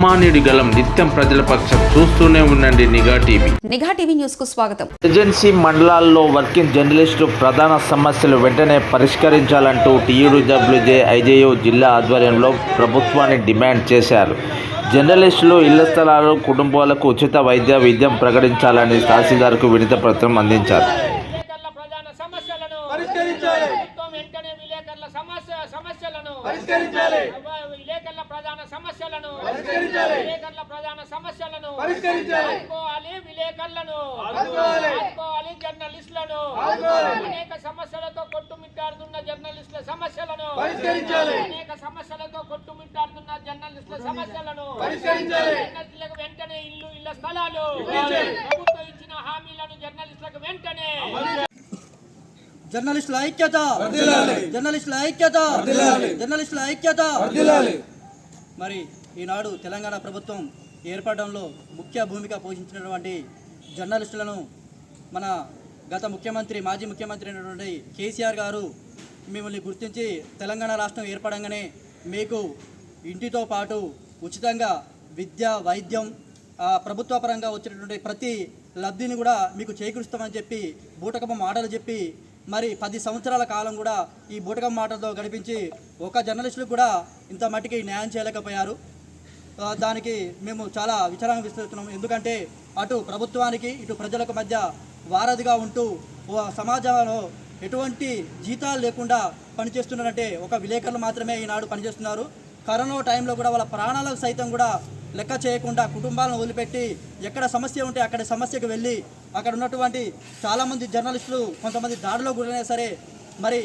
మానేడి గలం నిత్యం ప్రజల పక్షం చూస్తూనే ఉండండి నిఘా టీవీ. నిఘా టీవీ న్యూస్ కు స్వాగతం. ఏజెన్సీ మండలాల్లో వర్కింగ్ జర్నలిస్టులు ప్రధాన సమస్యలు వెంటనే పరిష్కరించాలంటూ టీయూడబ్ల్యూజే ఐజేయు జిల్లా ఆధ్వర్యంలో ప్రభుత్వాన్ని డిమాండ్ చేశారు. జర్నలిస్టులు ఇళ్ల స్థలాలు కుటుంబాలకు ఉచిత విద్యం ప్రకటించాలని తహసీల్దార్కు వినతి పత్రం అందించారు. అనేక సమస్యలతో కొట్టుమిట్టాడుతున్న జర్నలిస్టుల సమస్యలను అనేక సమస్యలతో కొట్టుమిట్టాడుతున్న జర్నలిస్టుల సమస్యలను జర్నలిస్టులకు వెంటనే ఇళ్ల స్థలాలు ప్రభుత్వం ఇచ్చిన హామీలను జర్నలిస్టులకు వెంటనే జర్నలిస్టుల ఐక్యత, జర్నలిస్టుల ఐక్యత, జర్నలిస్టుల ఐక్యత. మరి ఈనాడు తెలంగాణ ప్రభుత్వం ఏర్పడడంలో ముఖ్య భూమిక పోషించినటువంటి జర్నలిస్టులను మన గత ముఖ్యమంత్రి మాజీ ముఖ్యమంత్రి అయినటువంటి కేసీఆర్ గారు మిమ్మల్ని గుర్తించి తెలంగాణ రాష్ట్రం ఏర్పడంగానే మీకు ఇంటితో పాటు ఉచితంగా విద్య వైద్యం ప్రభుత్వ పరంగా వచ్చినటువంటి ప్రతి లబ్ధిని కూడా మీకు చేకూరుస్తామని చెప్పి బూటకమ్మ మాటలు చెప్పి మరి 10 సంవత్సరాల కాలం కూడా ఈ బూటకమ్మ మాటలతో గడిపించి ఒక జర్నలిస్టులకు కూడా ఇంత మట్టికి న్యాయం చేయలేకపోయారు. దానికి మేము చాలా విచారంగా విస్తరిస్తున్నాం. ఎందుకంటే అటు ప్రభుత్వానికి ఇటు ప్రజలకు మధ్య వారధిగా ఉంటూ సమాజంలో ఎటువంటి జీతాలు లేకుండా పనిచేస్తున్నారంటే ఒక విలేకరులు మాత్రమే ఈనాడు పనిచేస్తున్నారు. కరోనా టైంలో కూడా వాళ్ళ ప్రాణాలకు సైతం కూడా లెక్క చేయకుండా కుటుంబాలను వదిలిపెట్టి ఎక్కడ సమస్య ఉంటే అక్కడ సమస్యకు వెళ్ళి అక్కడ ఉన్నటువంటి చాలామంది జర్నలిస్టులు కొంతమంది దాడిలో గురైనా సరే మరి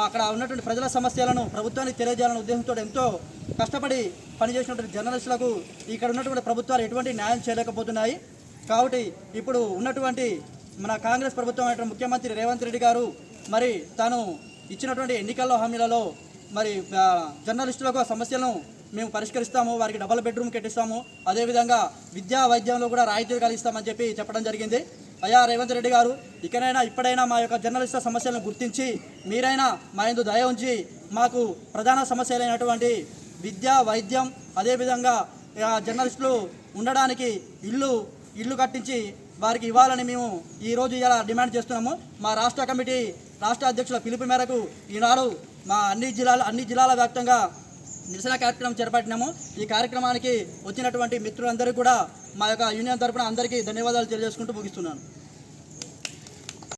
అక్కడ ఉన్నటువంటి ప్రజల సమస్యలను ప్రభుత్వానికి తెలియజేయాలనే ఉద్దేశంతో ఎంతో కష్టపడి పనిచేసినటువంటి జర్నలిస్టులకు ఇక్కడ ఉన్నటువంటి ప్రభుత్వాలు ఎటువంటి న్యాయం చేయలేకపోతున్నాయి. కాబట్టి ఇప్పుడు ఉన్నటువంటి మన కాంగ్రెస్ ప్రభుత్వం అయినటువంటి ముఖ్యమంత్రి రేవంత్ రెడ్డి గారు మరి తాను ఇచ్చినటువంటి ఎన్నికల్లో హామీలలో మరి జర్నలిస్టులకు సమస్యలను మేము పరిష్కరిస్తాము, వారికి డబుల్ బెడ్రూమ్ కట్టిస్తాము, అదేవిధంగా విద్యా వైద్యంలో కూడా రాయితీలు కలిగిస్తామని చెప్పడం జరిగింది. అయ్యా రేవంత్ రెడ్డి గారు, ఇకనైనా ఇప్పుడైనా మా యొక్క జర్నలిస్టుల సమస్యలను గుర్తించి మీరైనా మా యందు దయ ఉంచి మాకు ప్రధాన సమస్యలైనటువంటి విద్య వైద్యం అదేవిధంగా జర్నలిస్టులు ఉండడానికి ఇల్లు కట్టించి వారికి ఇవ్వాలని మేము ఈరోజు ఇలా డిమాండ్ చేస్తున్నాము. మా రాష్ట్ర కమిటీ రాష్ట్ర అధ్యక్షుల పిలుపు మేరకు ఈనాడు మా అన్ని జిల్లాల వ్యాప్తంగా నిరసన కార్యక్రమం చేపట్టినాము. ఈ కార్యక్రమానికి వచ్చినటువంటి మిత్రులందరికీ కూడా మా యొక్క యూనియన్ తరఫున అందరికీ ధన్యవాదాలు తెలియజేసుకుంటూ ముగిస్తున్నాను.